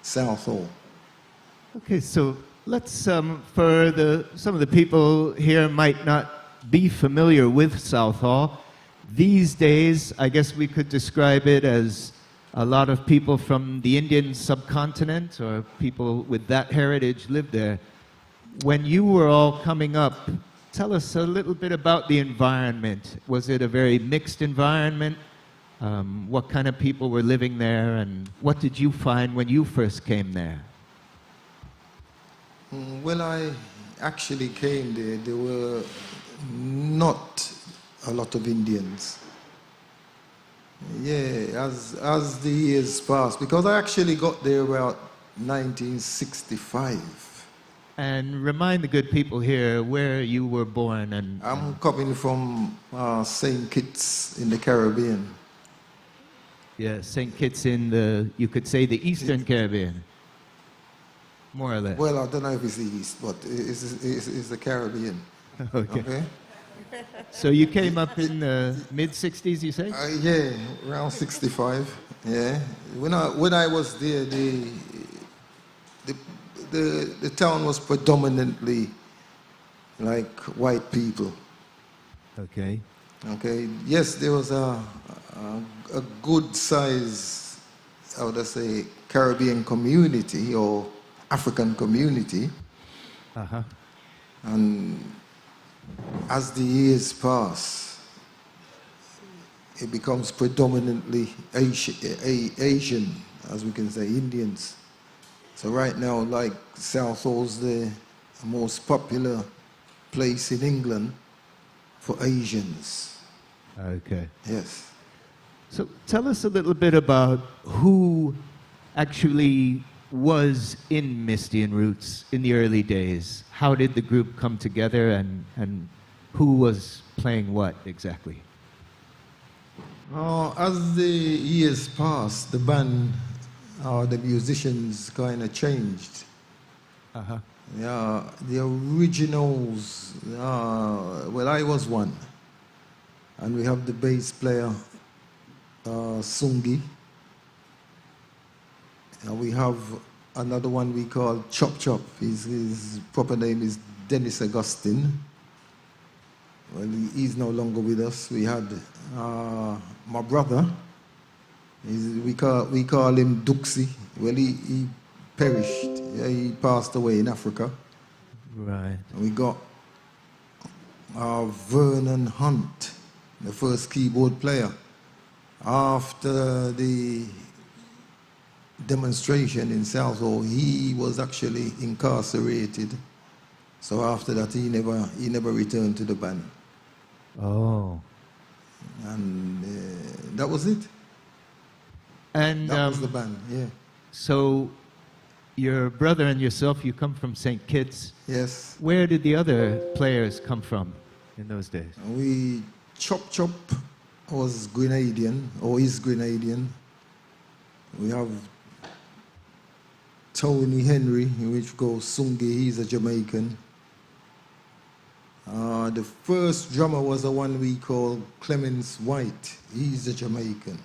Southall. Okay, so let's, some of the people here might not be familiar with Southall. These days, I guess we could describe it as a lot of people from the Indian subcontinent or people with that heritage live there. When you were all coming up, tell us a little bit about the environment. Was it a very mixed environment? What kind of people were living there, and what did you find when you first came there? When I actually came there were not a lot of Indians. Yeah, as the years passed, because I actually got there about 1965. And remind the good people here where you were born. And I'm coming from St. Kitts in the Caribbean. Yeah, St. Kitts in the, you could say, the Eastern Caribbean, more or less. Well, I don't know if it's the East, but it's the Caribbean. Okay. So you came up in the mid-60s, you say? Yeah, around 65. Yeah. When I was there, the town was predominantly like white people. Okay. Okay. Yes, there was a good size, how would I say, Caribbean community or African community. Uh-huh. And as the years pass, it becomes predominantly Asian, as we can say, Indians. So right now, like Southall's the most popular place in England for Asians. Okay. Yes. So tell us a little bit about who actually was in Misty and Roots in the early days. How did the group come together, and who was playing what exactly? As the years passed, the band, the musicians kind of changed. Uh-huh. Yeah, the originals, well, I was one. And we have the bass player, Sungi. We have another one we call Chop Chop. His proper name is Dennis Augustine. Well, he's no longer with us. We had my brother. We call him Duxie. Well, he perished. Yeah, he passed away in Africa. Right. And we got Vernon Hunt, the first keyboard player. After the demonstration in Southall, he was actually incarcerated. So after that, he never returned to the band. Oh. And that was it. And that was the band, yeah. So your brother and yourself, you come from St. Kitts. Yes. Where did the other players come from in those days? Chop Chop was Grenadian, or is Grenadian. We have Tony Henry, which goes Sungi, he's a Jamaican. The first drummer was the one we call Clemens White, he's a Jamaican.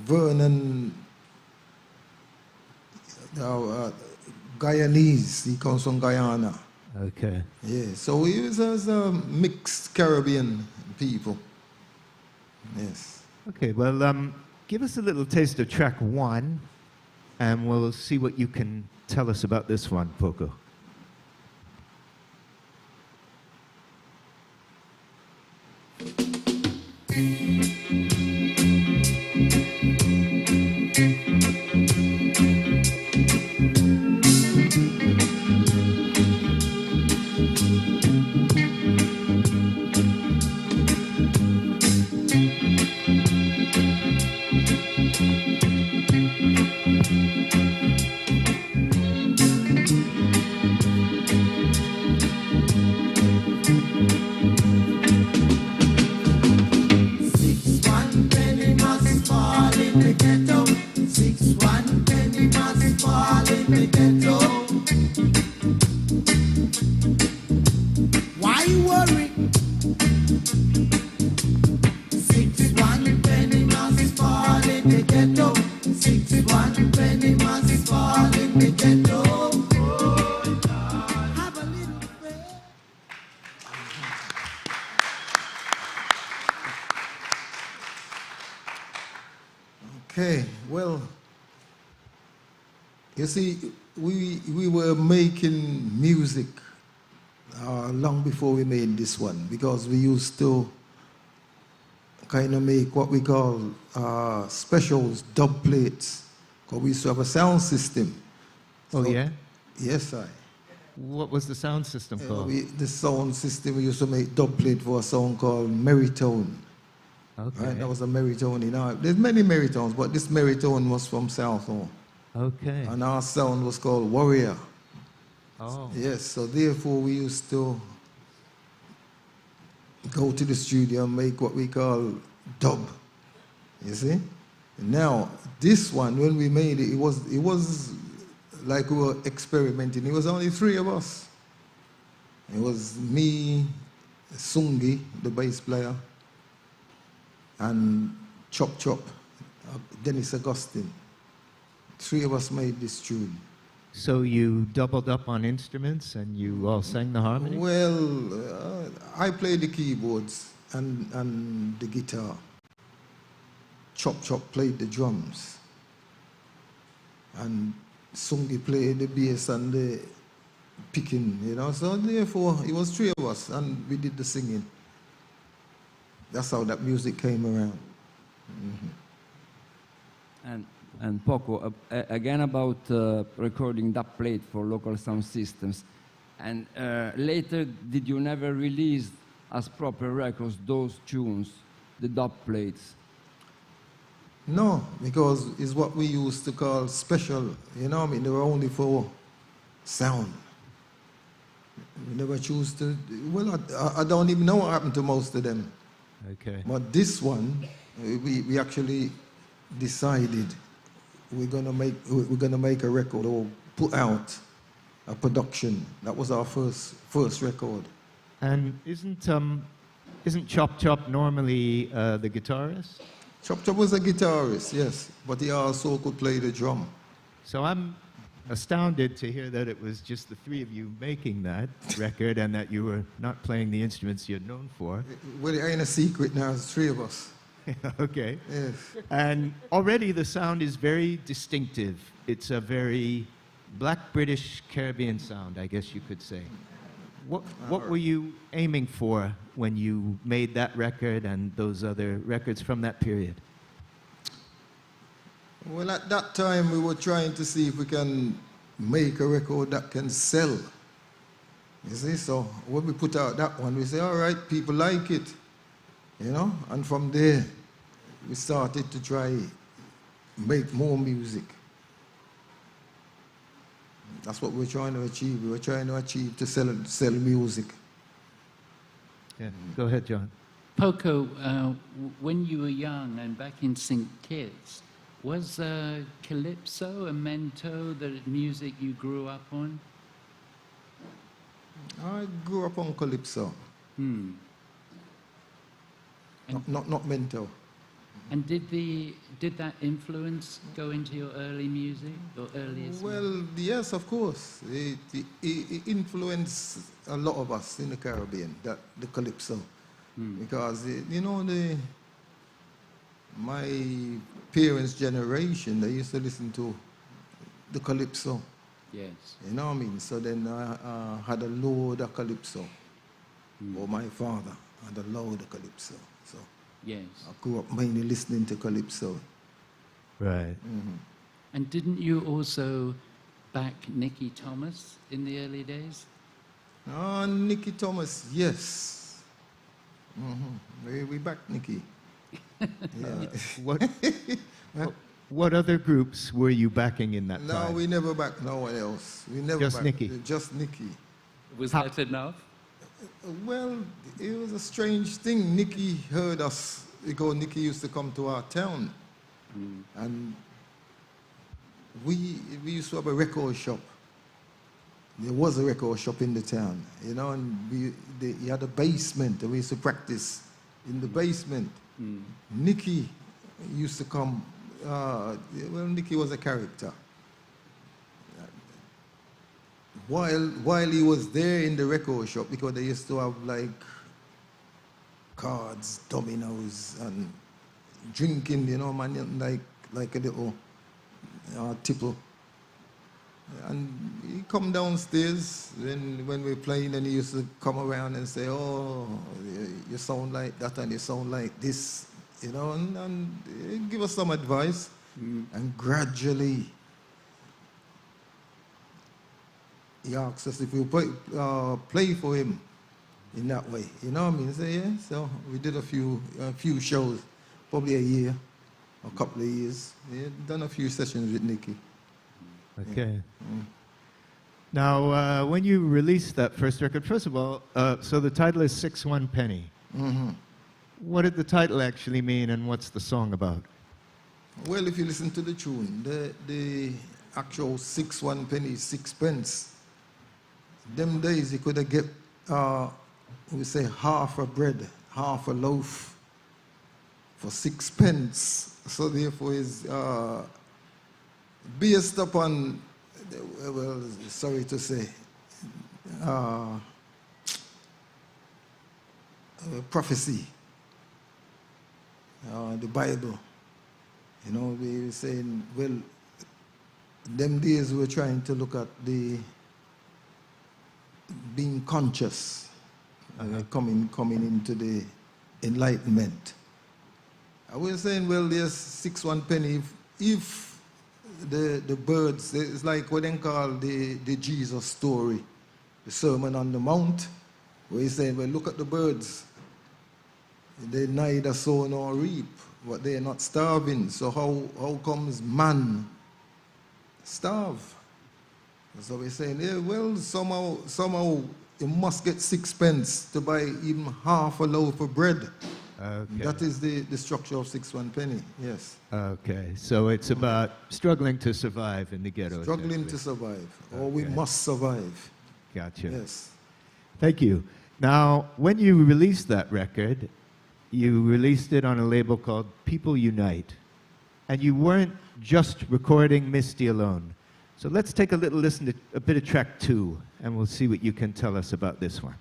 Vernon, Guyanese, he comes from Guyana. Okay. Yeah, so he was a mixed Caribbean people. Yes. Okay, well, give us a little taste of track 1, and we'll see what you can tell us about this one, Poco. Why worry? 6 1 penny must fall in the Okay, well, you see, we were making music long before we made this one, because we used to kind of make what we call specials, dub plates, because we used to have a sound system. Oh, So- yeah? Yes, I. What was the sound system called? The sound system, we used to make dub plate for a song called Meritone. Okay. Right? That was a Meritone in our. There's many Meritones, but this Meritone was from Southall. Okay. And our sound was called Warrior. Oh. Yes, so therefore we used to go to the studio and make what we call dub. You see? Now, this one, when we made it, it was like we were experimenting. It was only 3 of us. It was me, Sungi, the bass player, and Chop Chop, Dennis Augustine. 3 of us made this tune. So you doubled up on instruments and you all sang the harmony? Well, I played the keyboards and the guitar. Chop Chop played the drums. And Sungi played the bass and the picking, you know. So therefore, it was 3 of us and we did the singing. That's how that music came around. And Poco, again about recording that plate for local sound systems. And later, did you never release as proper records those tunes, the dub plates? No, because it's what we used to call special. You know what I mean? They were only for sound. We never choose to. Well, I don't even know what happened to most of them. Okay. But this one, we actually decided we're gonna make a record or put out a production. That was our first record. And isn't Chop Chop normally the guitarist? Chop Chop was a guitarist, yes, but he also could play the drum. So I'm astounded to hear that it was just the 3 of you making that record and that you were not playing the instruments you're known for. Well, it ain't a secret now. It's 3 of us. Okay. Yes. And already the sound is very distinctive. It's a very Black British Caribbean sound, I guess you could say. What were you aiming for when you made that record and those other records from that period? Well, at that time, we were trying to see if we can make a record that can sell. You see, so when we put out that one, we say, all right, people like it, you know? And from there, we started to try make more music. That's what we're trying to achieve. We were trying to achieve to sell music. Yeah. Go ahead, John. Poco, when you were young and back in St. Kitts, was Calypso and Mento the music you grew up on? I grew up on Calypso. Not Mento. And did that influence go into your early music or earliest? Well, yes, of course. It influenced a lot of us in the Caribbean, the Calypso. Because, you know, my parents' generation, they used to listen to the Calypso. Yes. You know what I mean? So then I had a load of Calypso. Or my father had a load of Calypso. So Yes. I grew up mainly listening to Calypso. Right. And didn't you also back Nicky Thomas in the early days? Nicky Thomas, yes. We backed Nicky. Yeah. What other groups were you backing in that No, time? we never backed no one else. We never Just backed, Nicky? Just Nicky. Was that enough? Well, it was a strange thing. Nicky heard us because Nicky used to come to our town. And we used to have a record shop. There was a record shop in the town, you know, and he had a basement and we used to practice in the basement. Nicky used to come, well, Nicky was a character. While he was there in the record shop, because they used to have like cards, dominoes, and drinking, you know, man, like like a little tipple. And he come downstairs when we're playing, and he used to come around and say, "Oh, you sound like that and you sound like this," you know, and give us some advice. And gradually, he asked us if we play for him in that way. You know what I mean? So yeah, so we did a few shows, probably a year, a couple of years. Yeah, done a few sessions with Nicky. Okay. Now, when you released that first record, first of all, so the title is 6-1 Penny. What did the title actually mean, and what's the song about? Well, if you listen to the tune, the actual 6-1 penny, 6 pence. Them days you could have get, we say, half a bread, half a loaf for 6 pence. So therefore is based upon, well, sorry to say, prophecy, the Bible. You know, we were saying, well, them days we were trying to look at the being conscious, coming into the enlightenment. I was saying, well, there's 6-1 penny. If the birds, it's like what they call the Jesus story, the Sermon on the Mount, where he's saying, well, look at the birds. They neither sow nor reap, but they are not starving. So how comes man starve? So we're saying, yeah, well, somehow you must get 6 pence to buy even half a loaf of bread. Okay. That is the structure of 6-1 penny, yes. Okay, so it's about struggling to survive in the ghetto. Struggling to survive, or we must survive. Gotcha. Yes. Thank you. Now, when you released that record, you released it on a label called People Unite. And you weren't just recording Misty alone. So let's take a little listen to a bit of track 2, and we'll see what you can tell us about this one.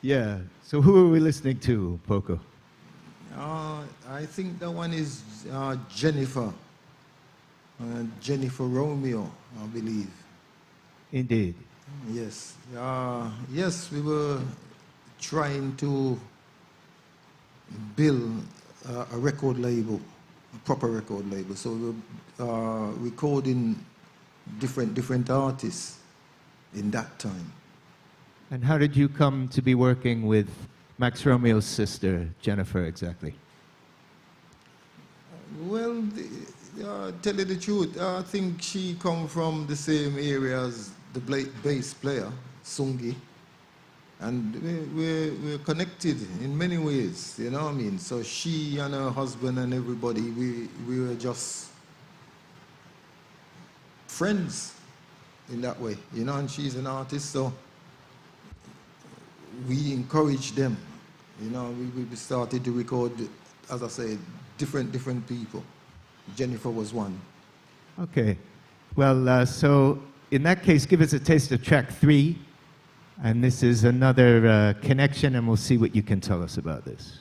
Yeah. So who are we listening to, Poco? I think that one is Jennifer. Jennifer Romeo, I believe. Indeed. Yes. Yes, we were trying to build a record label, a proper record label. So we were recording different artists in that time. And how did you come to be working with Max Romeo's sister, Jennifer, exactly? Well, tell you the truth, I think she come from the same area as the bass player, Sungi. And we're connected in many ways, you know what I mean? So she and her husband and everybody, we were just friends in that way, you know, and she's an artist, so we encouraged them. You know, we started to record, as I said, different people. Jennifer was one. Okay. Well, so in that case, give us a taste of track 3. And this is another connection, and we'll see what you can tell us about this.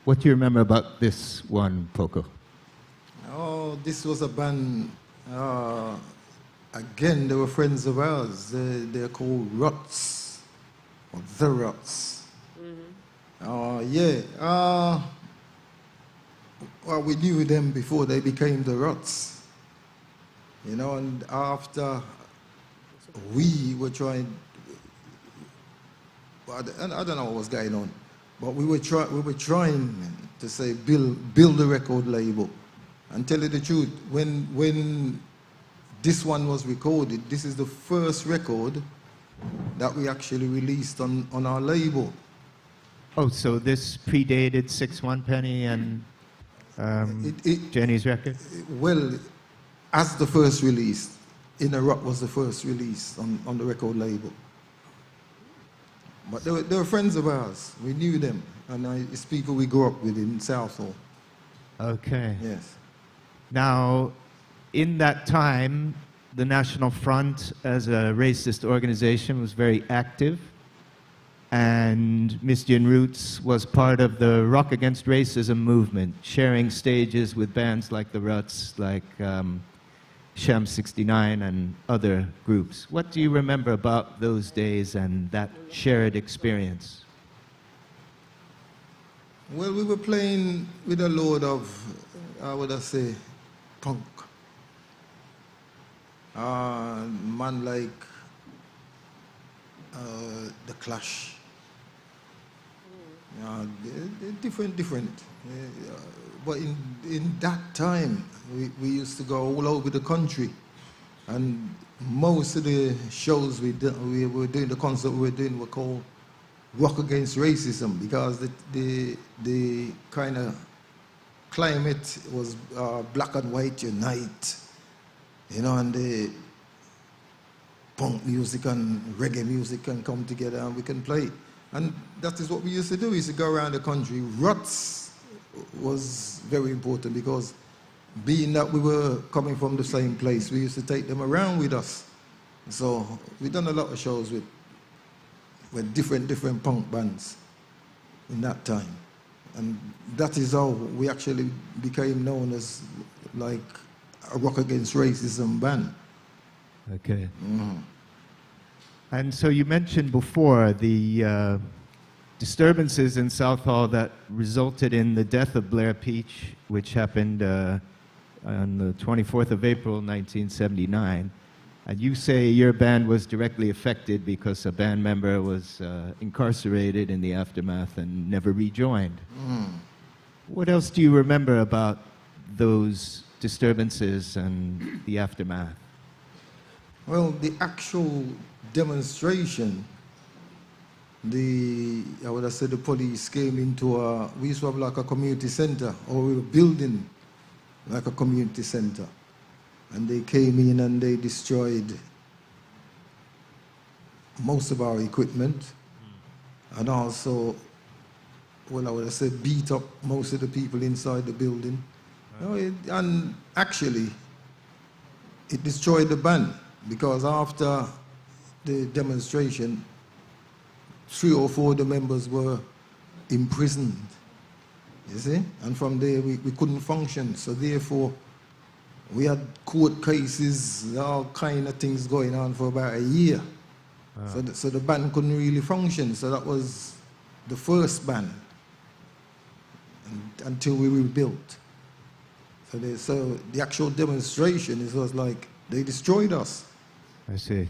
What do you remember about this one, Poco? Oh, this was a band. Again, they were friends of ours. They're called Roots, or the Roots. Yeah. Well, we knew them before they became the Roots. You know, and after we were trying, I don't know what was going on, but we were trying to say build a record label. And tell you the truth, when this one was recorded, this is the first record that we actually released on our label. Oh, so this predated 6 1 Penny and Jenny's record? Well, as the first release, In a Rock was the first release on the record label. But they were friends of ours. We knew them. And it's people we grew up with in Southall. Okay. Yes. Now, in that time, the National Front as a racist organization was very active, and Misty and Roots was part of the Rock Against Racism movement, sharing stages with bands like the Ruts, like Sham 69 and other groups. What do you remember about those days and that shared experience? Well, we were playing with a load of, how would I say, punk. Man like The Clash. Different. But in that time, we used to go all over the country. And most of the shows we were doing, the concert we were doing were called Rock Against Racism, because the kind of climate was black and white unite, you know, and the punk music and reggae music can come together and we can play. And that is what we used to do. We used to go around the country. Ruts was very important because being that we were coming from the same place, we used to take them around with us. So we've done a lot of shows with different punk bands in that time. And that is how we actually became known as like a Rock Against Racism band. Okay. And so you mentioned before the disturbances in Southall that resulted in the death of Blair Peach, which happened on the 24th of April, 1979. And you say your band was directly affected because a band member was incarcerated in the aftermath and never rejoined. What else do you remember about those disturbances and the aftermath? Well, the actual demonstration, I would have said the police came into we used to have like a community center, or we were building like a community center. And they came in and they destroyed most of our equipment, and also, well, I would have said beat up most of the people inside the building. And actually, it destroyed the band, because after the demonstration, 3 or 4 of the members were imprisoned, you see? And from there, we couldn't function. So therefore, we had court cases, all kind of things going on for about a year. So the band couldn't really function. So that was the first band until we rebuilt. So the actual demonstration, it was like they destroyed us. I see.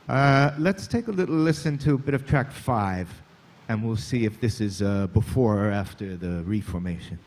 Let's take a little listen to a bit of track 5, and we'll see if this is before or after the reformation.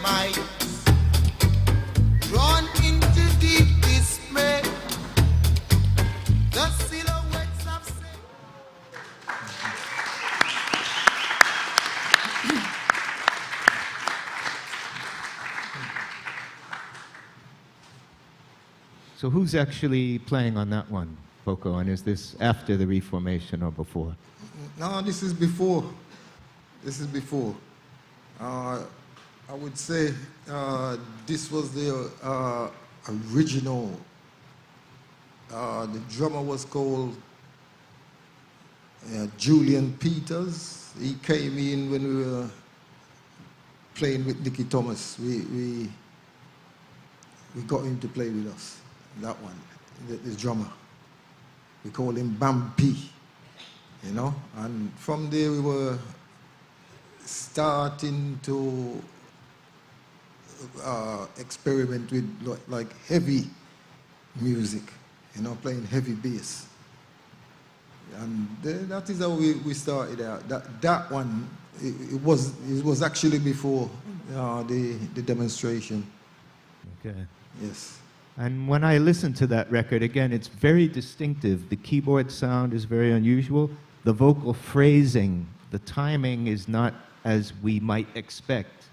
might run into deep dismay. The silhouettes of sin. So who's actually playing on that one, Poco? And is this after the reformation or before? No, this is before. This is before. I would say this was the original. The drummer was called Julian Peters. He came in when we were playing with Nicky Thomas. We got him to play with us. That one, the drummer. We call him Bampi, you know. And from there we were starting to experiment with like heavy music, you know, playing heavy bass. And that is how we started out. That one, it was actually before the demonstration. Okay. Yes. And when I listen to that record, again, it's very distinctive. The keyboard sound is very unusual. The vocal phrasing, the timing is not as we might expect.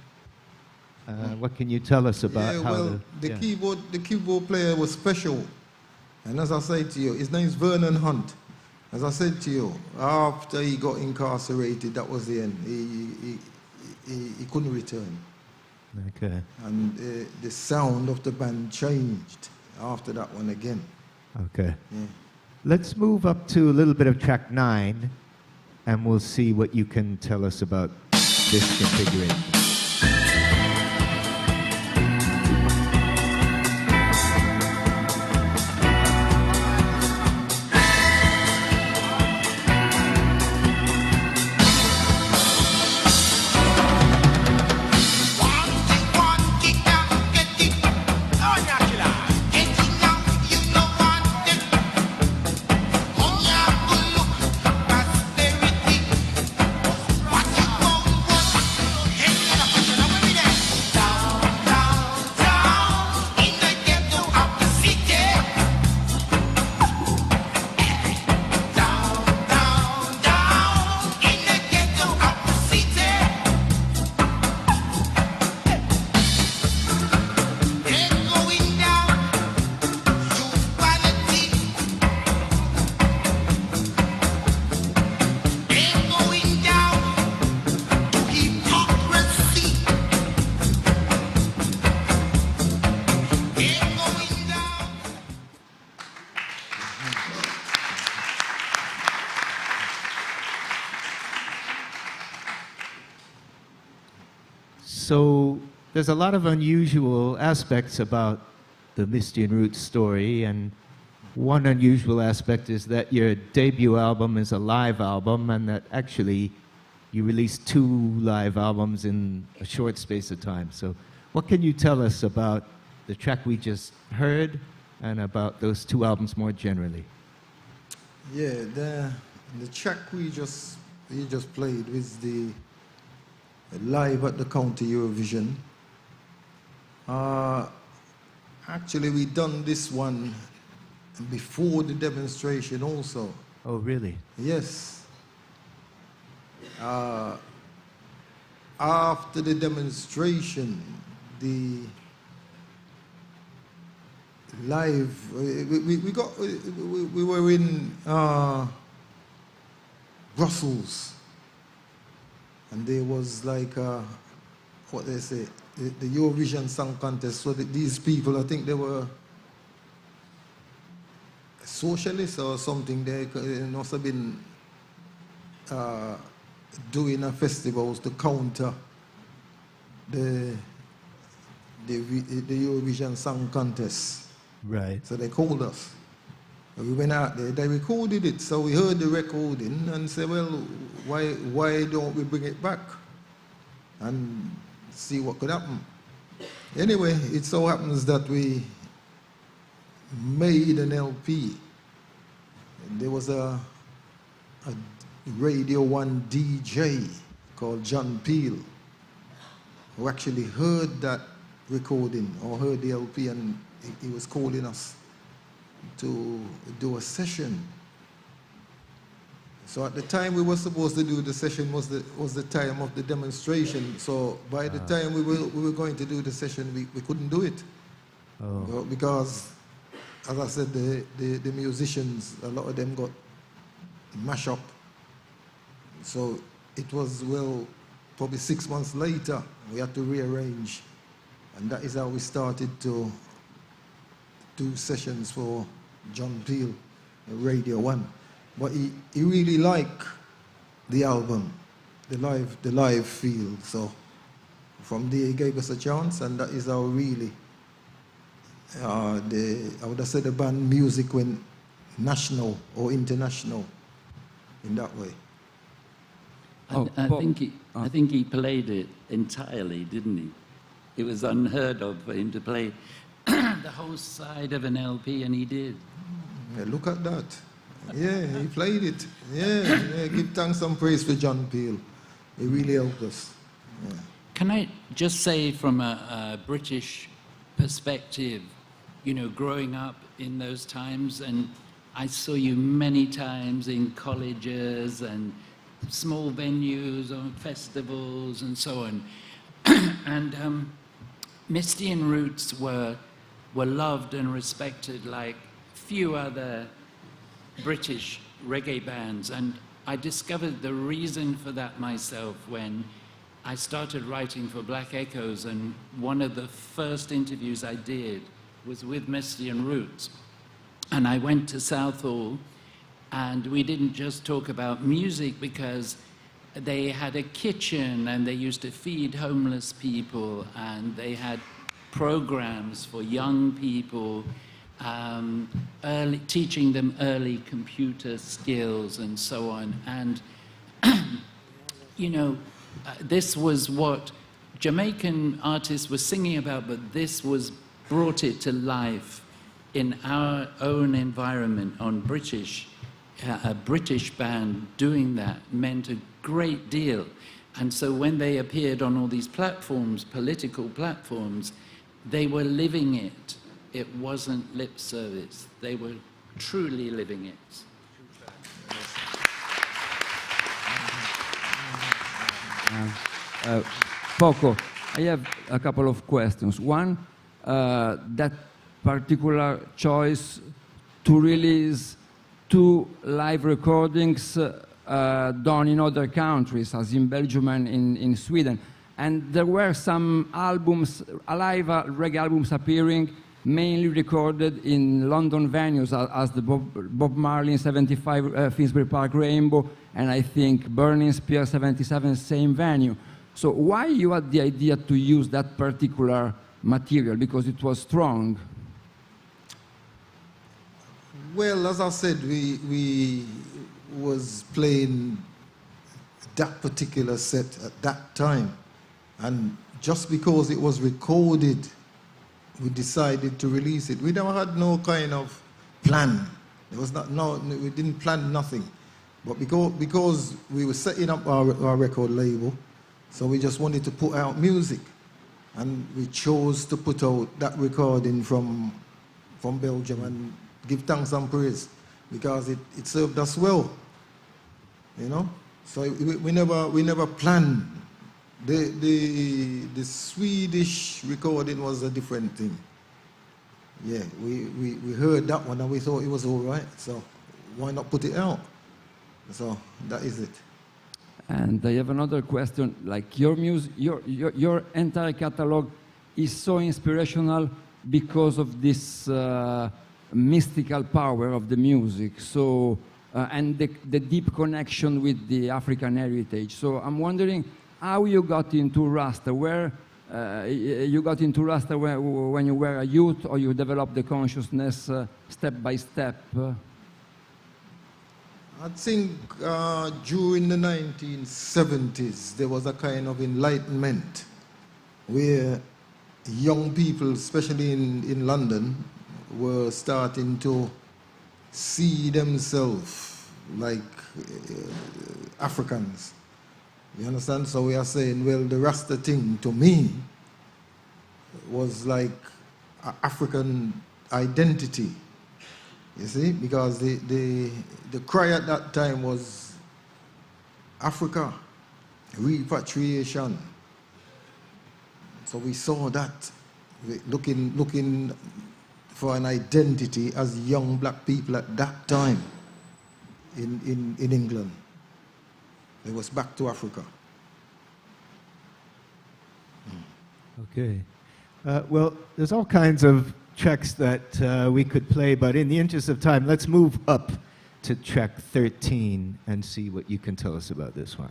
What can you tell us about how the keyboard player was special. And as I said to you, his name's Vernon Hunt. As I said to you, after he got incarcerated, that was the end. He couldn't return. Okay. And the sound of the band changed after that one again. Okay. Yeah. Let's move up to a little bit of track 9, and we'll see what you can tell us about this configuration. So there's a lot of unusual aspects about the Misty and Roots story, and one unusual aspect is that your debut album is a live album, and that actually you released 2 live albums in a short space of time. So what can you tell us about the track we just heard and about those 2 albums more generally? Yeah, the track we just played was the live at the County Eurovision. Actually, we done this one before the demonstration also. Oh, really? Yes. After the demonstration, the live, we were in Brussels, and there was like what they say, the Eurovision Song Contest. So these people, I think they were socialists or something. They must have been doing a festivals to counter the Eurovision Song Contest. Right. So they called us. We went out there, they recorded it, so we heard the recording and said, well, why don't we bring it back and see what could happen? Anyway, it so happens that we made an LP. And there was a Radio 1 DJ called John Peel, who actually heard that recording or heard the LP, and he was calling us to do a session. So at the time we were supposed to do the session was the time of the demonstration. So by the time we were going to do the session, we couldn't do it. Well, because, as I said, the musicians, a lot of them got mashed up. So it was, well, probably 6 months later, we had to rearrange. And that is how we started to do sessions for John Peel, Radio 1. But he really liked the album, the live feel. So from there he gave us a chance, and that is how really I would have said the band music went national or international in that way. I think he played it entirely, didn't he? It was unheard of for him to play the whole side of an LP, and he did. Yeah, look at that. Yeah, he played it. Yeah, give thanks and praise for John Peel. He really helped us. Yeah. Can I just say from a British perspective, you know, growing up in those times, and I saw you many times in colleges and small venues or festivals and so on. And Misty and Roots were loved and respected like few other British reggae bands, and I discovered the reason for that myself when I started writing for Black Echoes, and one of the first interviews I did was with Misty and Roots. And I went to Southall, and we didn't just talk about music because they had a kitchen and they used to feed homeless people, and they had programs for young people, teaching them early computer skills and so on. And, you know, this was what Jamaican artists were singing about, but this brought it to life in our own environment on British. A British band doing that meant a great deal. And so when they appeared on all these platforms, political platforms, they were living it. It wasn't lip service. They were truly living it. Poco, I have a couple of questions. One, that particular choice to release 2 live recordings done in other countries, as in Belgium and in Sweden. And there were some albums, live reggae albums appearing, mainly recorded in London venues, as the Bob Marley 75 Finsbury Park Rainbow, and I think Burning Spear 77, same venue. So why you had the idea to use that particular material? Because it was strong. Well, as I said, we was playing that particular set at that time, and just because it was recorded, we decided to release it. We never had no kind of plan. There was we didn't plan nothing. But because we were setting up our record label, so we just wanted to put out music, and we chose to put out that recording from Belgium, and give thanks and praise because it served us well, you know. So we never planned. The Swedish recording was a different thing. Yeah, we heard that one and we thought it was all right. So why not put it out? So that is it. And I have another question. Like your music, your entire catalog is so inspirational because of this mystical power of the music. So and the deep connection with the African heritage. So I'm wondering how you got into Rasta. Where you got into Rasta when you were a youth, or you developed the consciousness step by step? I think during the 1970s, there was a kind of enlightenment where young people, especially in London, were starting to see themselves like Africans. You understand? So we are saying, well, the Rasta thing to me was like African identity. You see? Because the cry at that time was Africa, repatriation. So we saw that, looking for an identity as young black people at that time in England. It was back to Africa. Okay. Well, there's all kinds of tracks that we could play, but in the interest of time, let's move up to track 13 and see what you can tell us about this one.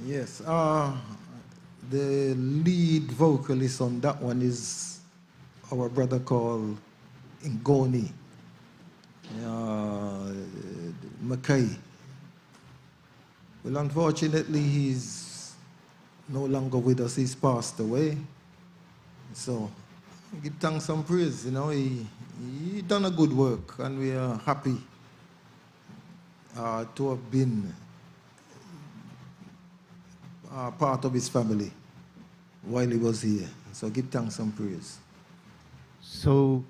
Yes, the lead vocalist on that one is our brother called Ngoni, Mackay. Well, unfortunately, he's no longer with us. He's passed away. So, give thanks and praise. You know, he done a good work, and we are happy to have been part of his family while he was here. So give thanks and praise. So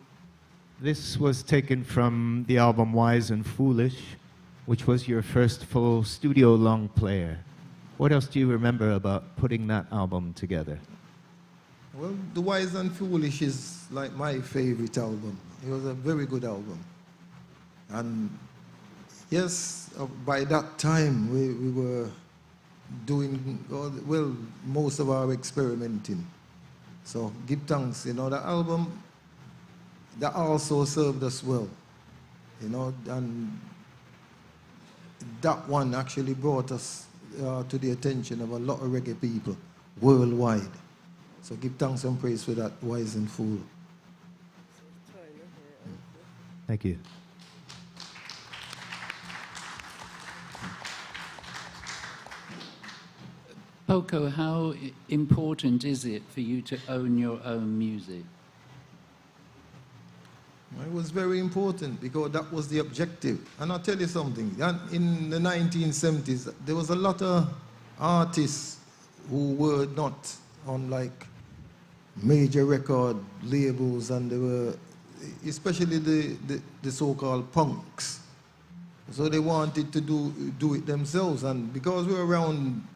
this was taken from the album Wise and Foolish, which was your first full studio long player. What else do you remember about putting that album together? Well, The Wise and Foolish is like my favorite album. It was a very good album. And yes, by that time we were doing, well, most of our experimenting. So give thanks, you know, the album, that also served us well, you know, and that one actually brought us to the attention of a lot of reggae people worldwide. So give thanks and praise for that, Wise and Fool. Thank you. Poco, how important is it for you to own your own music? It was very important because that was the objective. And I'll tell you something, in the 1970s, there was a lot of artists who were not on like major record labels, and they were, especially the so-called punks. So they wanted to do it themselves, and because we were around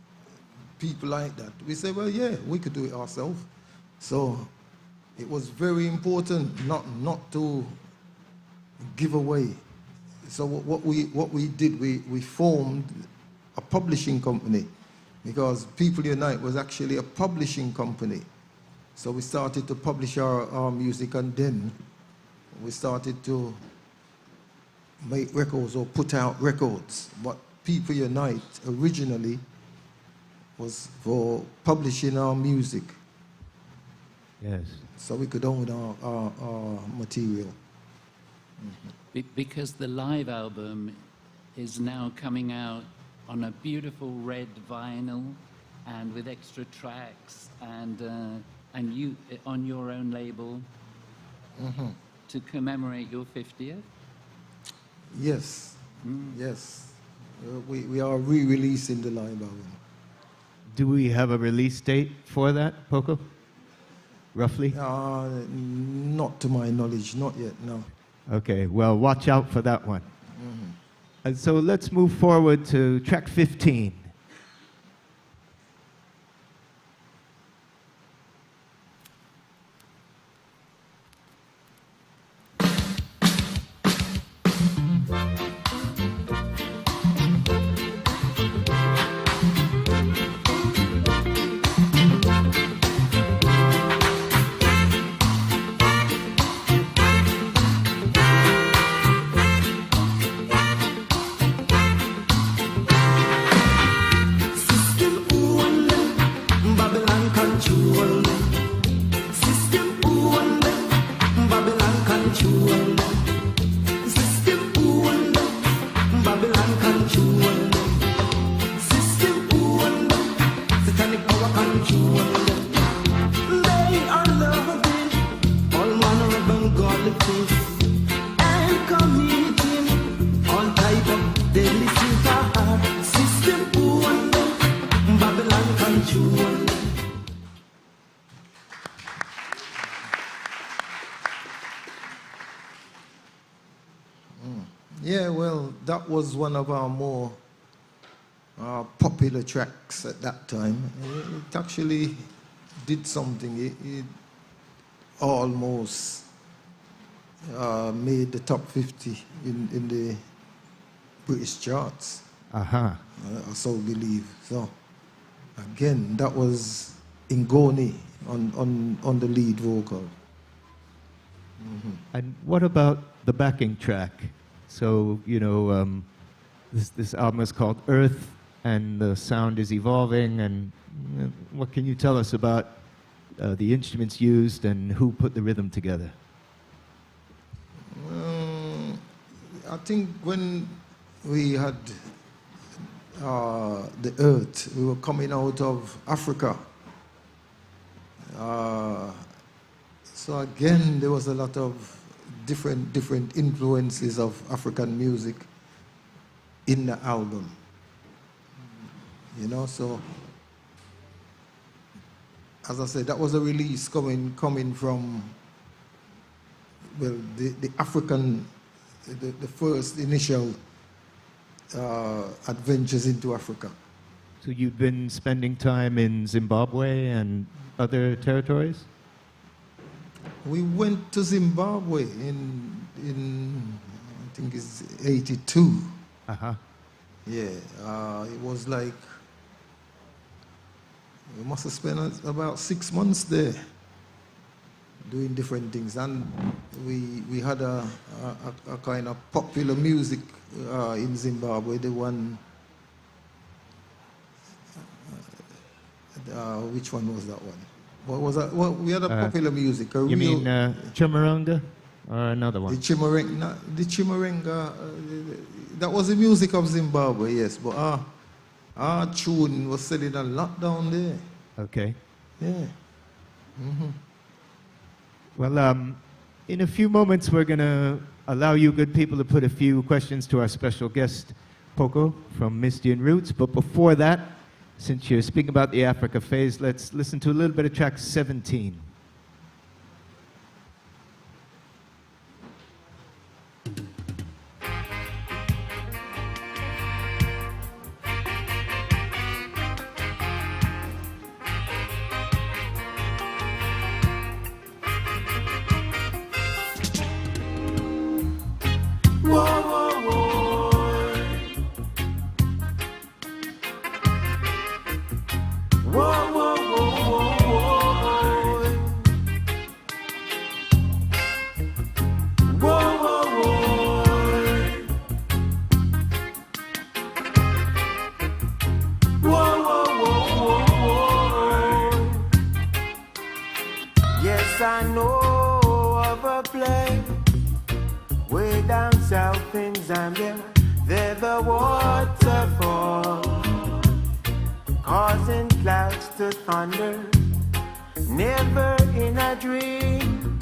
people like that, we said, well, yeah, we could do it ourselves. So it was very important not to give away. So what we did, we formed a publishing company, because People Unite was actually a publishing company. So we started to publish our music, and then we started to make records or put out records. But People Unite originally was for publishing our music. Yes. So we could own our material. Because the live album is now coming out on a beautiful red vinyl and with extra tracks, and you on your own label to commemorate your 50th? Yes, yes. We are re-releasing the live album. Do we have a release date for that, Poco? roughly? Not to my knowledge, not yet, no. Okay, well, watch out for that one. And so let's move forward to track 15. Yeah, well, that was one of our more popular tracks at that time. It actually did something. It almost made the top 50 in the British charts. Uh-huh. I so believe. So, again, that was Ngoni on the lead vocal. And what about the backing track? So, you know, this album is called Earth, and the sound is evolving. And what can you tell us about the instruments used and who put the rhythm together? I think when we had the Earth, we were coming out of Africa. So again, there was a lot of different influences of African music in the album. You know, so as I said, that was a release coming from, well, the African, the first initial adventures into Africa. So you've been spending time in Zimbabwe and other territories? We went to Zimbabwe in I think it's 82. Uh-huh. Yeah, it was like, we must have spent about 6 months there doing different things. And we had a kind of popular music in Zimbabwe, the one, which one was that one? What was that? Well, we had a popular music. You mean Chimaranga or another one? The Chimarenga, that was the music of Zimbabwe, yes. But our tune was selling a lot down there. Okay. Yeah. Well, in a few moments, we're going to allow you good people to put a few questions to our special guest, Poco from Misty and Roots. But before that, since you're speaking about the Africa phase, let's listen to a little bit of track 17. Yes, I know of a place way down south in Zambia. There's a waterfall causing clouds to thunder. Never in a dream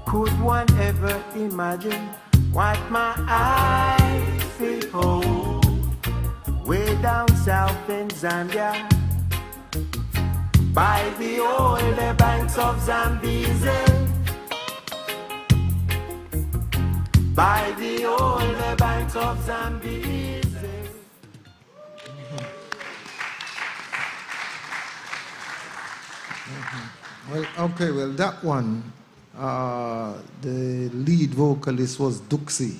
could one ever imagine what my eyes behold way down south in Zambia. by the old banks of Zambezi, by the old banks of Zambezi. Well, okay, well, that one, the lead vocalist was Duxie.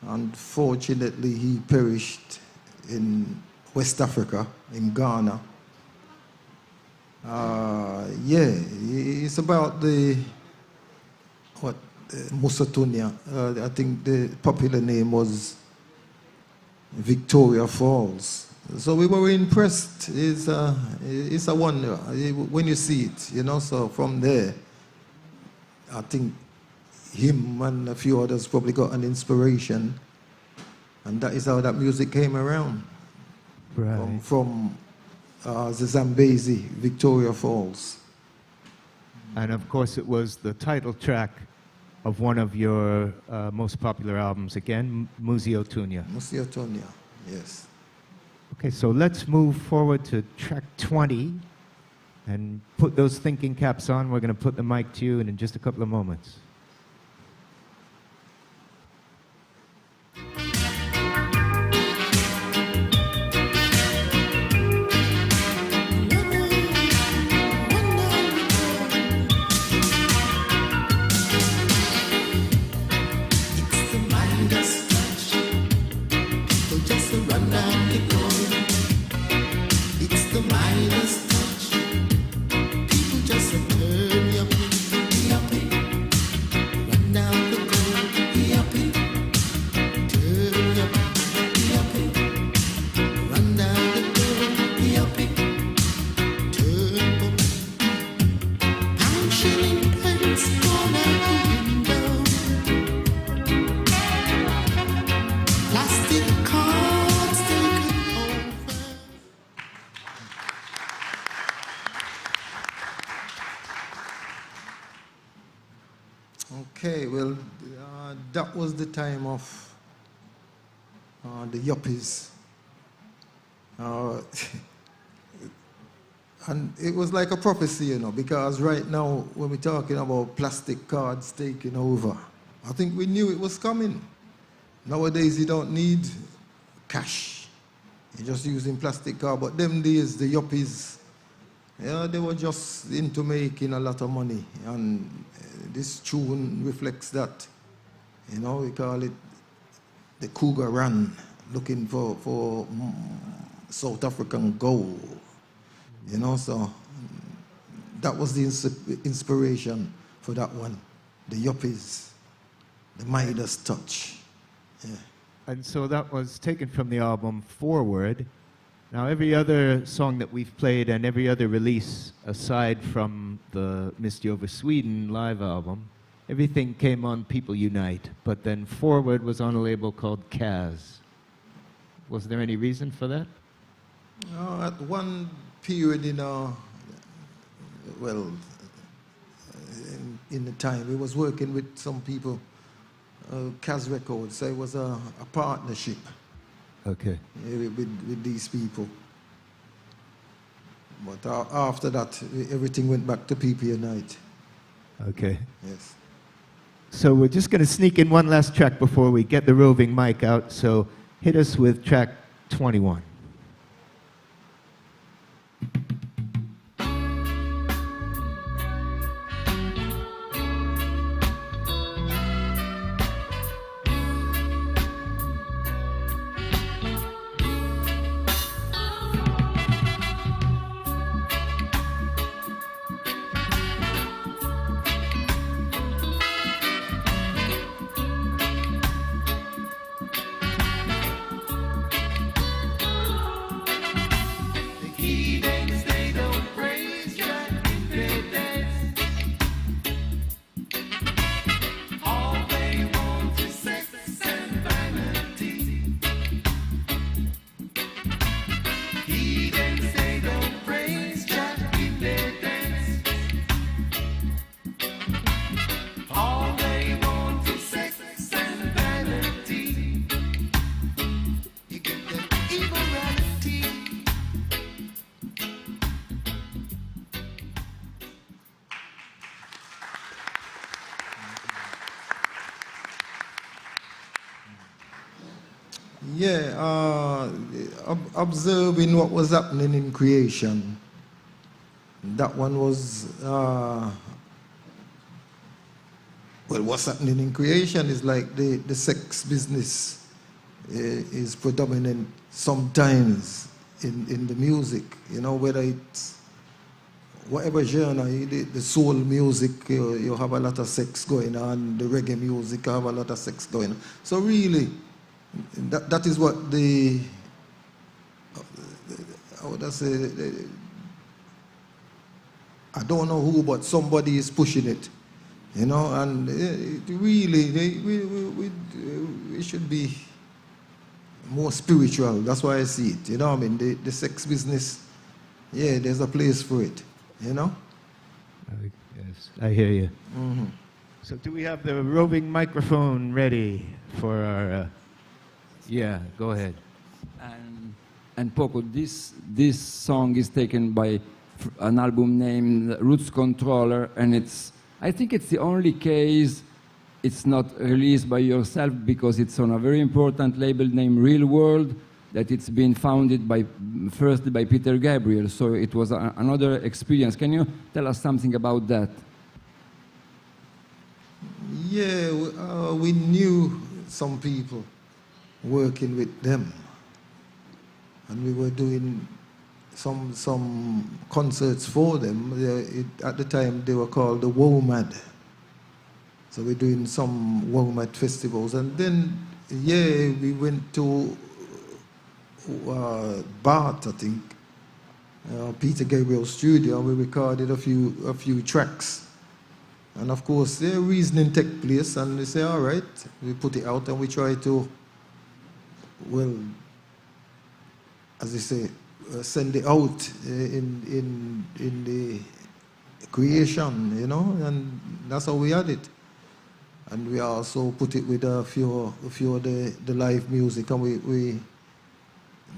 Unfortunately, he perished in West Africa, in Ghana. Yeah, it's about the, Musatunya. I think the popular name was Victoria Falls. So we were impressed. It's a wonder when you see it, you know. So from there, I think him and a few others probably got an inspiration, and that is how that music came around. Right. From the Zambezi, Victoria Falls. And of course, it was the title track of one of your most popular albums again, Musio-Tunya. Musio-Tunya, yes. Okay, so let's move forward to track 20 and put those thinking caps on. We're going to put the mic to you in just a couple of moments. Okay, well, that was the time of the yuppies. And it was like a prophecy, you know, because right now, when we're talking about plastic cards taking over, I think we knew it was coming. Nowadays, you don't need cash. You're just using plastic card. But them days, the yuppies, yeah, they were just into making a lot of money. And this tune reflects that. You know, we call it the Cougar Run, looking for South African gold. You know, so that was the inspiration for that one. The yuppies, the Midas touch. Yeah. And so that was taken from the album Forward. Now, every other song that we've played and every other release, aside from the Misty Over Sweden live album, everything came on People Unite. But then Forward was on a label called Kaz. Was there any reason for that? At one period in in the time, we was working with some people, Kaz Records, so it was a partnership. Okay. With these people. But after that, everything went back to People Unite. Okay. Yes. So we're just going to sneak in one last track before we get the roving mic out. So hit us with track 21. Yeah, observing what was happening in creation. That one was, well, what's happening in creation is like the sex business is predominant sometimes in the music, you know, whether it's whatever genre, the soul music, you have a lot of sex going on, the reggae music, you have a lot of sex going on. So really, that is what how would I say, I don't know who, but somebody is pushing it, you know, and really, we should be more spiritual. That's why I see it, you know what I mean? The sex business, yeah, there's a place for it, you know? Yes, I hear you. Mm-hmm. So do we have the roving microphone ready for our... yeah, go ahead. And Poco, this song is taken by an album named Roots Controller, and I think it's the only case it's not released by yourself, because it's on a very important label named Real World, that it's been founded first by Peter Gabriel, so it was another experience. Can you tell us something about that? Yeah, we knew some people working with them, and we were doing some concerts for them. At the time, they were called the WOMAD. So we're doing some WOMAD festivals. And then, yeah, we went to Bath, I think, Peter Gabriel's studio, and we recorded a few tracks. And of course, the reasoning took place, and we say, all right, we put it out, and we try to, well, as they say, send it out in the creation, you know, and that's how we had it. And we also put it with a few of the live music, and we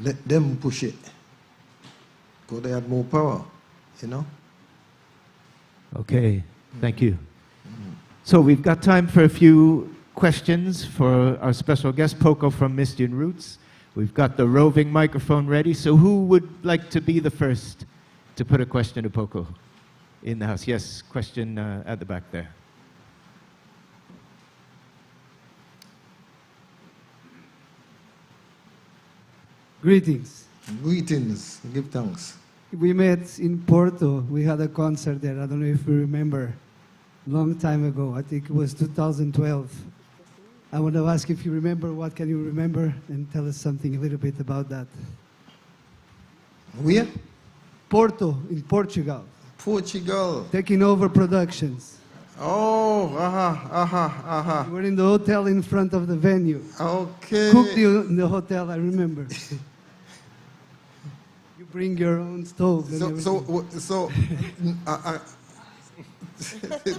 let them push it, because they had more power, you know. Okay, thank you. So we've got time for a few questions for our special guest, Poco from Misty and Roots. We've got the roving microphone ready, so who would like to be the first to put a question to Poco in the house? Yes, question at the back there. Greetings. Greetings, give thanks. We met in Porto. We had a concert there. I don't know if you remember. Long time ago. I think it was 2012. I want to ask if you remember. What can you remember? And tell us something a little bit about that. Where? Porto, in Portugal. Portugal. Taking over productions. Oh, We were in the hotel in front of the venue. Okay. Cooked in the hotel, I remember. You bring your own stove. And So,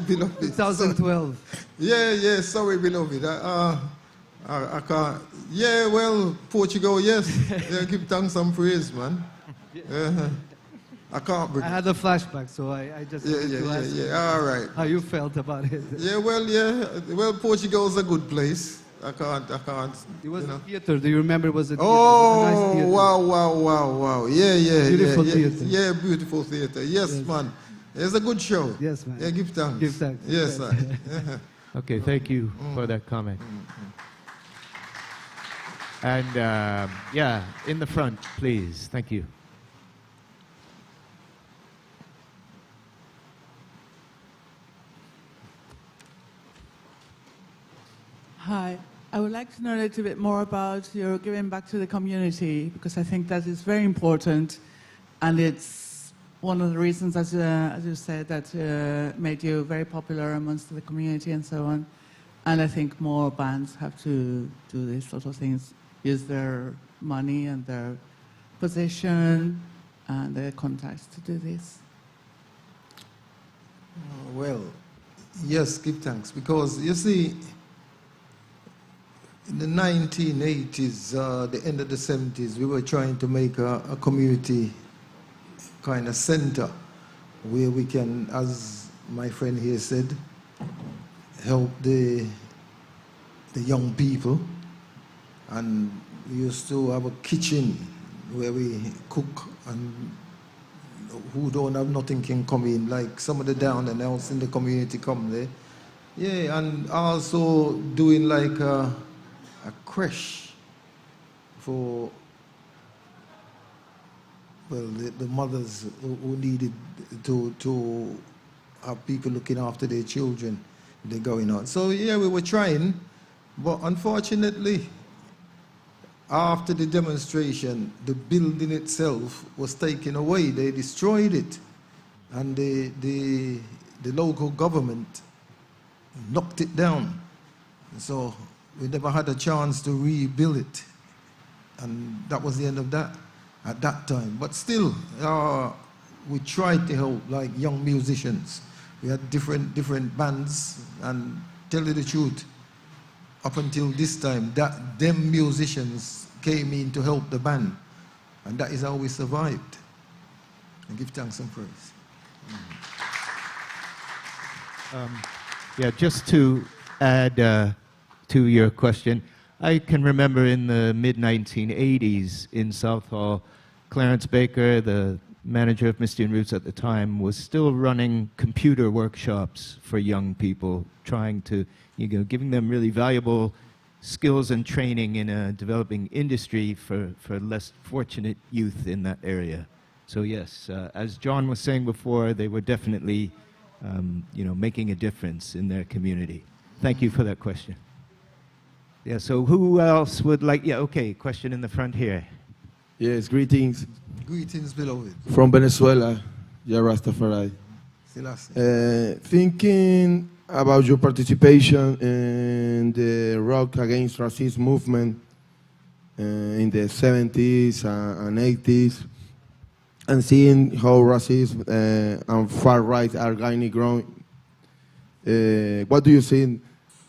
beloved. 2012. Yeah, sorry, beloved. I can't. Yeah, well, Portugal, yes. Yeah, give thanks and praise, man. I can't. I had a flashback, so I just wanted to ask you All right. how you felt about it. Yeah, well, Portugal's a good place. I can't. It was you know. a theater. Do you remember? It was a theater. Oh, It was a nice theater. wow. Yeah. Beautiful theater. Yeah, beautiful theater. Yes, man. It's a good show. Yes, man. Yeah, give thanks. Give thanks. Yes, sir. Okay, thank you for that comment. And yeah, in the front, please. Thank you. Hi. I would like to know a little bit more about your giving back to the community, because I think that is very important, and it's one of the reasons, as you said, that made you very popular amongst the community and so on. And I think more bands have to do these sort of things, use their money and their position and their contacts to do this. Well, yes, give thanks, because you see, in the 1980s, the end of the 70s, we were trying to make a community kind of center where we can, as my friend here said, help the young people And we used to have a kitchen where we cook, and who don't have nothing can come in, like some of the down and else in the community come there. Yeah, and also doing like a creche for, well, the mothers who needed to have people looking after their children. They're going on. So yeah, we were trying, but unfortunately, after the demonstration, the building itself was taken away. They destroyed it, and the local government knocked it down. So we never had a chance to rebuild it, and that was the end of that at that time. But still, we tried to help, like young musicians. We had different bands, and tell you the truth, up until this time, them musicians came in to help the band, and that is how we survived. And give thanks and praise. Yeah, just to add to your question, I can remember in the mid-1980s in Southall, Clarence Baker, the manager of Misty and Roots at the time, was still running computer workshops for young people, trying to, giving them really valuable skills and training in a developing industry for less fortunate youth in that area. So yes, as John was saying before, they were definitely, making a difference in their community. Thank you for that question. Yeah, so who else would like, okay, question in the front here. Yes, greetings. Greetings, beloved. From Venezuela, Ya Rastafari. Thinking about your participation in the Rock Against Racism movement in the 70s and 80s, and seeing how racism and far right are gaining ground, what do you think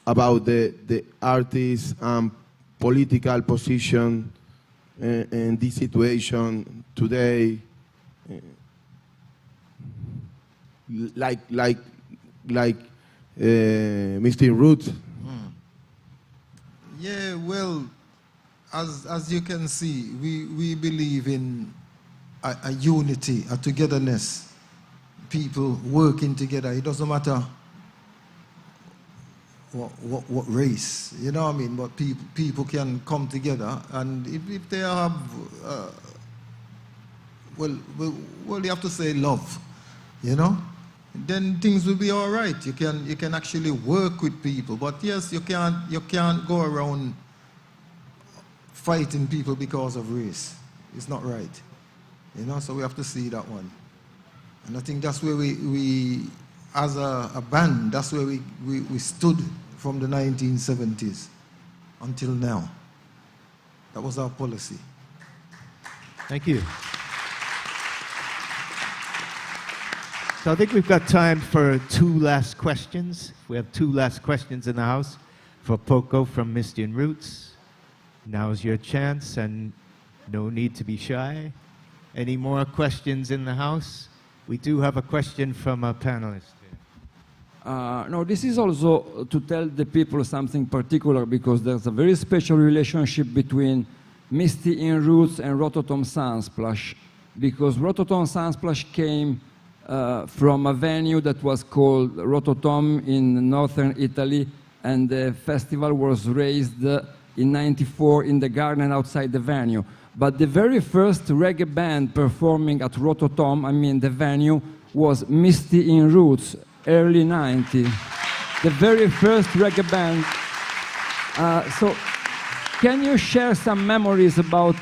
about the artists and political position in this situation today, like Mr. Roots? Yeah, well, as you can see, we believe in a unity, a togetherness, people working together. It doesn't matter what race, you know what I mean? But people can come together, and if they have, well, you have to say love, then things will be all right. You can actually work with people. But yes, you can't go around fighting people because of race. It's not right, So we have to see that one, and I think that's where we as a band, that's where we stood from the 1970s until now. That was our policy. Thank you. So I think we've got time for two last questions. We have two last questions in the house for Poco from Misty and Roots. Now's your chance, and no need to be shy. Any more questions in the house? We do have a question from a panelist. No, this is also to tell the people something particular, because there's a very special relationship between Misty in Roots and Rototom Sunsplash, because Rototom Sunsplash came from a venue that was called Rototom in northern Italy, and the festival was raised in '94 in the garden outside the venue. But the very first reggae band performing at Rototom, the venue, was Misty in Roots, early '90s. The very first reggae band. So can you share some memories about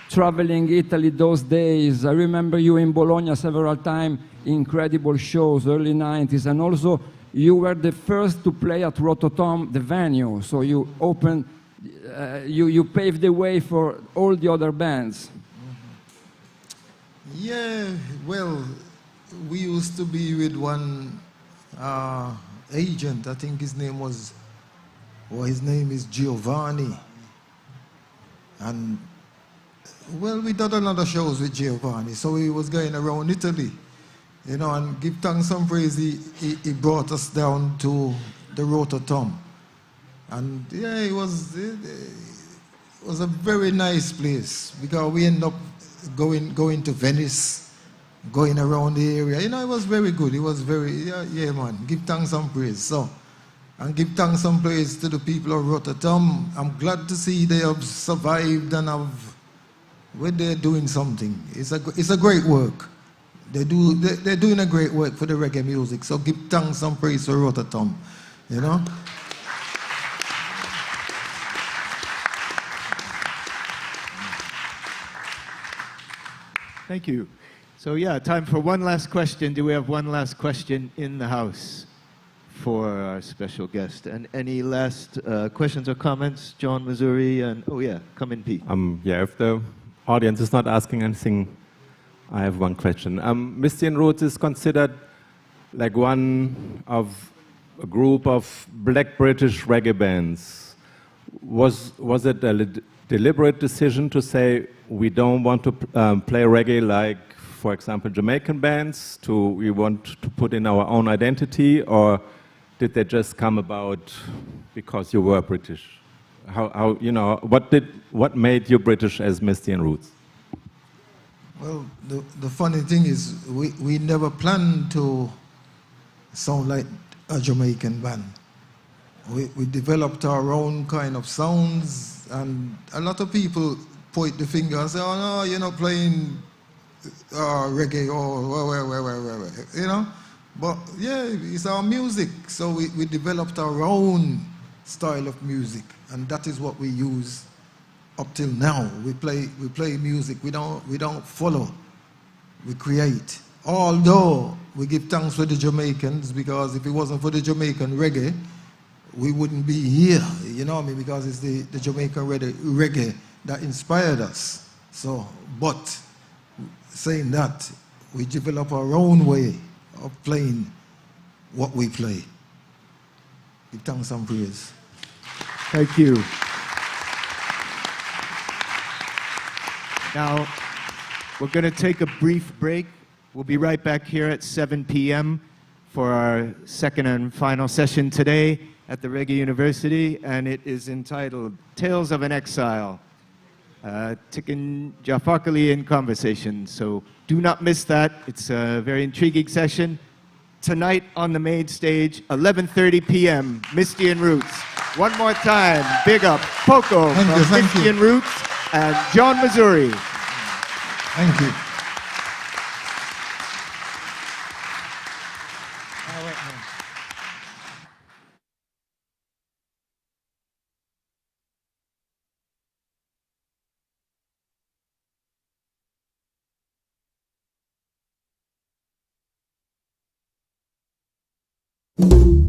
traveling Italy those days? I remember you in Bologna several times, incredible shows, early '90s, and also you were the first to play at Rototom, the venue, so you opened, you paved the way for all the other bands. Yeah, well, we used to be with one agent. I think his name is Giovanni. And, well, we did another shows with Giovanni, so he was going around Italy, and give thanks and praise, he brought us down to the Rototom. And yeah, was a very nice place because we ended up going to Venice, going around the area. You know, it was very good. It was very, yeah, man. Give thanks and praise. So, and give thanks and praise to the people of Rototom. I'm glad to see they have survived and they're doing something. It's a great work. They're doing a great work for the reggae music. So give thanks and praise to Rototom. You know? Thank you. So yeah, time for one last question. Do we have one last question in the house for our special guest? And any last questions or comments, John Masouri? And oh yeah, come in, Pete. Yeah, if the audience is not asking anything, I have one question. Misty and Roots is considered like one of a group of black British reggae bands. Was it a deliberate decision to say we don't want to play reggae like, for example, Jamaican bands? We want to put in our own identity, or did they just come about because you were British? How you know, what made you British as Misty and Roots? Well, the funny thing is we never planned to sound like a Jamaican band. We developed our own kind of sounds, and a lot of people point the finger and say, oh no, you're not playing reggae or where, you know? But yeah, it's our music. So we developed our own style of music, and that is what we use up till now. We play music. We don't follow. We create. Although we give thanks for the Jamaicans, because if it wasn't for the Jamaican reggae, we wouldn't be here. You know what I mean? Because it's the Jamaican reggae that inspired us. So, but saying that, we develop our own way of playing what we play. Give thanks and praise. Thank you. Now, we're going to take a brief break. We'll be right back here at 7 p.m. for our second and final session today at the Reggae University, and it is entitled Tales of an Exile, Tikin Jafakali in Conversation. So do not miss that. It's a very intriguing session. Tonight on the main stage, 11:30 p.m., Misty and Roots. One more time, big up Poco from Misty and Roots and John Masouri. Thank you. All right.